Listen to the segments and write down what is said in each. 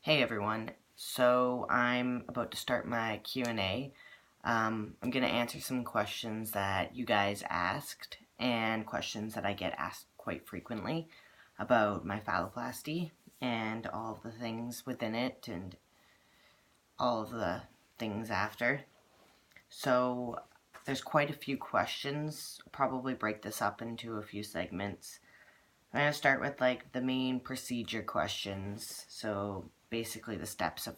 Hey everyone, so I'm about to start my Q&A. I'm going to answer some questions that you guys asked and questions that I get asked quite frequently about my phalloplasty and all of the things within it and all of the things after. So there's quite a few questions. I'll probably break this up into a few segments. I'm going to start with like the main procedure questions. So basically the steps of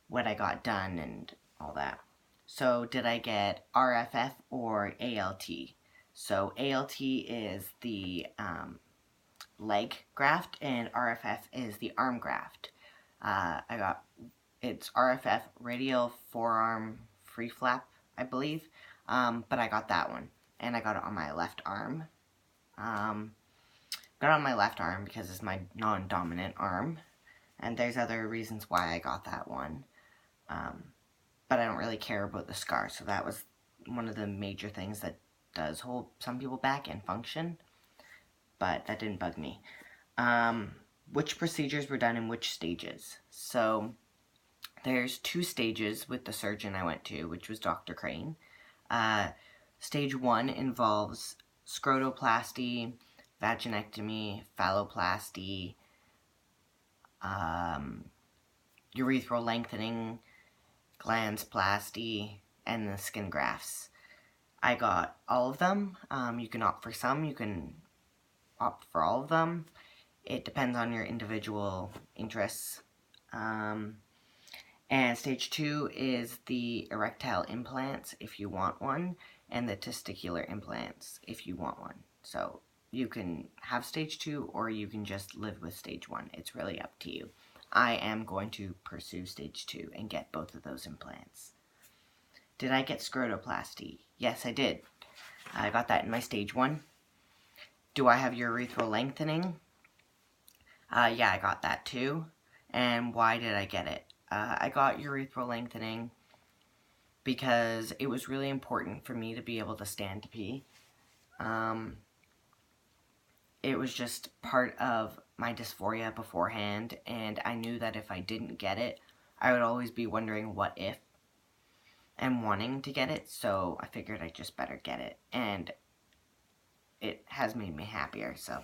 what I got done and all that. So did I get RFF or ALT? So ALT is the leg graft and RFF is the arm graft. It's RFF, radial forearm free flap, I believe, but I got that one and I got it on my left arm. Got it on my left arm because it's my non-dominant arm, and there's other reasons why I got that one. But I don't really care about the scar, so that was one of the major things that does hold some people back and function, but that didn't bug me. Which procedures were done in which stages? So there's 2 stages with the surgeon I went to, which was Dr. Crane. Stage 1 involves scrotoplasty, vaginectomy, phalloplasty, urethral lengthening, glandsplasty, and the skin grafts. I got all of them. You can opt for some, you can opt for all of them. It depends on your individual interests. And stage 2 is the erectile implants if you want one, and the testicular implants if you want one. So you can have stage 2 or you can just live with stage 1. It's really up to you. I am going to pursue stage 2 and get both of those implants. Did I get scrotoplasty? Yes, I did. I got that in my stage 1. Do I have urethral lengthening? Yeah, I got that too. And why did I get it? I got urethral lengthening because it was really important for me to be able to stand to pee. It was just part of my dysphoria beforehand, and I knew that if I didn't get it, I would always be wondering what if and wanting to get it, so I figured I just better get it, and it has made me happier. So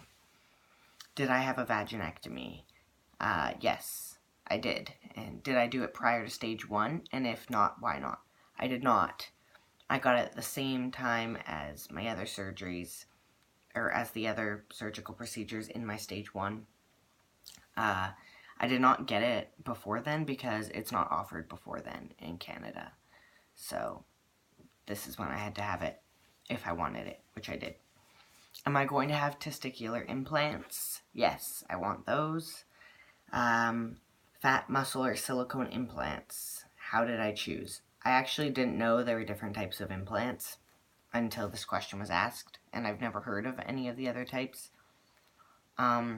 did I have a vaginectomy? Yes, I did. And did I do it prior to stage 1? And if not, why not? I did not. I got it at the same time as my other surgeries, or as the other surgical procedures in my stage 1. I did not get it before then because it's not offered before then in Canada. So this is when I had to have it if I wanted it, which I did. Am I going to have testicular implants? Yes, I want those. Fat, muscle, or silicone implants. How did I choose? I actually didn't know there were different types of implants until this question was asked, and I've never heard of any of the other types. I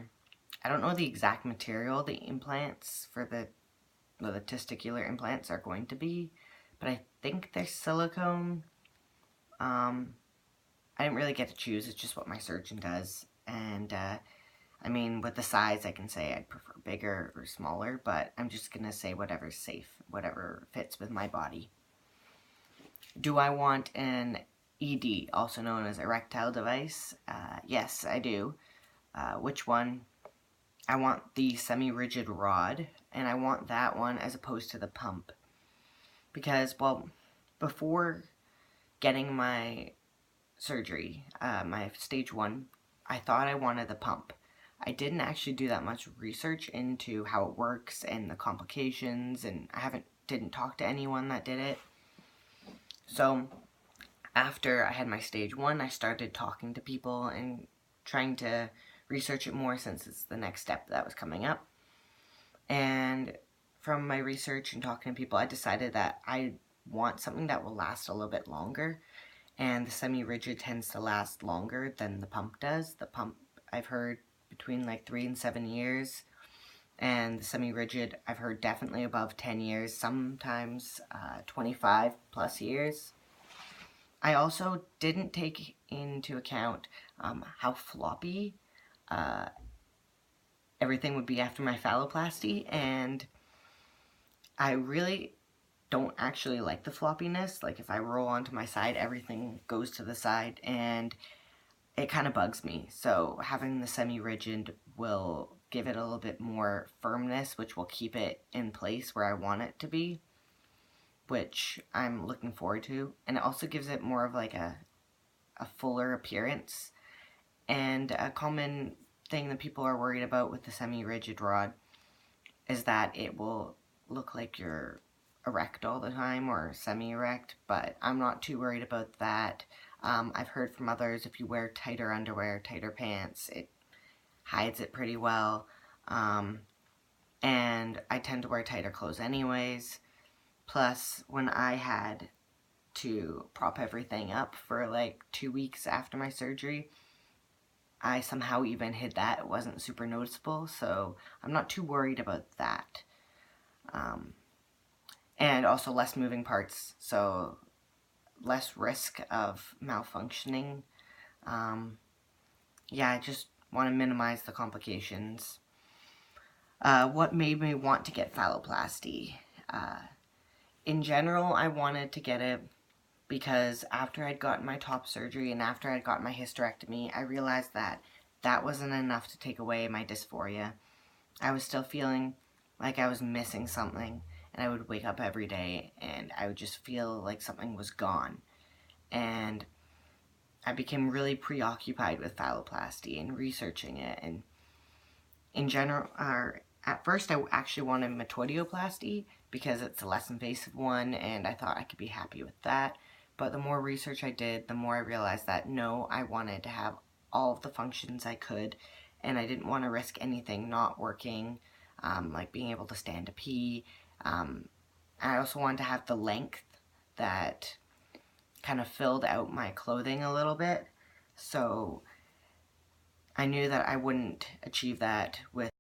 don't know the exact material the implants for the testicular implants are going to be, but I think they're silicone. I didn't really get to choose, it's just what my surgeon does, and I mean, with the size I can say I'd prefer bigger or smaller, but I'm just gonna say whatever's safe, whatever fits with my body. Do I want an ED, also known as erectile device? Yes, I do. Which one? I want the semirigid rod, and I want that one as opposed to the pump. Because, well, before getting my surgery, my stage 1, I thought I wanted the pump. I didn't actually do that much research into how it works and the complications, and I didn't talk to anyone that did it. So after I had my stage 1, I started talking to people and trying to research it more since it's the next step that was coming up. And from my research and talking to people, I decided that I want something that will last a little bit longer, and the semi-rigid tends to last longer than the pump does. The pump, I've heard, between like 3 and 7 years, and the semi-rigid, I've heard definitely above 10 years, sometimes 25 plus years. I also didn't take into account how floppy everything would be after my phalloplasty, and I really don't actually like the floppiness. Like if I roll onto my side, everything goes to the side, and it kind of bugs me. So having the semi-rigid will give it a little bit more firmness, which will keep it in place where I want it to be, which I'm looking forward to. And it also gives it more of like a fuller appearance. And a common thing that people are worried about with the semi-rigid rod is that it will look like you're erect all the time or semi-erect, but I'm not too worried about that. I've heard from others, if you wear tighter underwear, tighter pants, it hides it pretty well. And I tend to wear tighter clothes anyways. Plus, when I had to prop everything up for like 2 weeks after my surgery, I somehow even hid that. It wasn't super noticeable, so I'm not too worried about that. And also less moving parts, so less risk of malfunctioning. Yeah, I just want to minimize the complications. What made me want to get phalloplasty? In general, I wanted to get it because after I'd gotten my top surgery and after I'd gotten my hysterectomy, I realized that that wasn't enough to take away my dysphoria. I was still feeling like I was missing something, and I would wake up every day and I would just feel like something was gone. And I became really preoccupied with phalloplasty and researching it. And in general, at first I actually wanted metoidioplasty because it's a less invasive one, and I thought I could be happy with that. But the more research I did, the more I realized that no, I wanted to have all of the functions I could, and I didn't want to risk anything not working, like being able to stand to pee. I also wanted to have the length that kind of filled out my clothing a little bit. So I knew that I wouldn't achieve that with